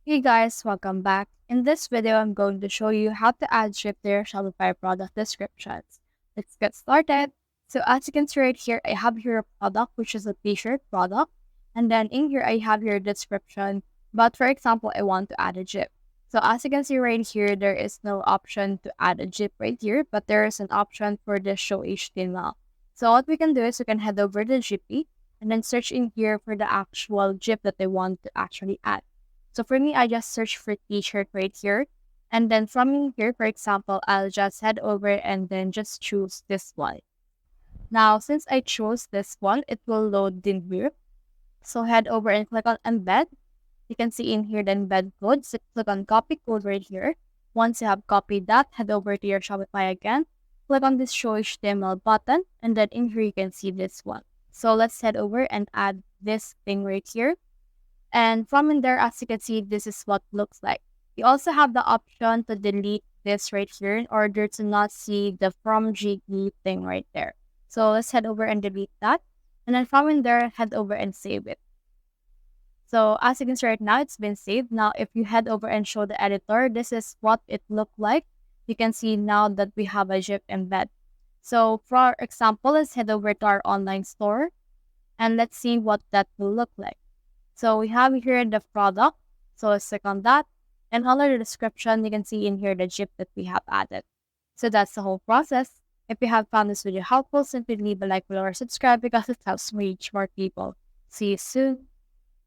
Hey guys, welcome back. In this video, I'm going to show you how to add GIF to your Shopify product descriptions. Let's get started. So as you can see right here, I have here a product, which is a t-shirt product. And then in here, I have your description. But for example, I want to add a GIF. So as you can see right here, there is no option to add a GIF right here, but there is an option for the show HTML. So what we can do is we can head over to GP and then search in here for the actual GIF that I want to actually add. So for me, I just search for t-shirt right here. And then from in here, for example, I'll just head over and then just choose this one. Now, since I chose this one, it will load in here. So head over and click on Embed. You can see in here the embed code. So click on copy code right here. Once you have copied that, head over to your Shopify again. Click on this show HTML button. And then in here, you can see this one. So let's head over and add this thing right here. And from in there, as you can see, this is what it looks like. You also have the option to delete this right here in order to not see the from GE thing right there. So let's head over and delete that. And then from in there, head over and save it. So as you can see right now, it's been saved. Now, if you head over and show the editor, this is what it looked like. You can see now that we have a GIF embed. So for example, let's head over to our online store and let's see what that will look like. So we have here the product. So let's click on that. And under the description, you can see in here the GIF that we have added. So that's the whole process. If you have found this video helpful, simply leave a like below or subscribe because it helps me reach more people. See you soon.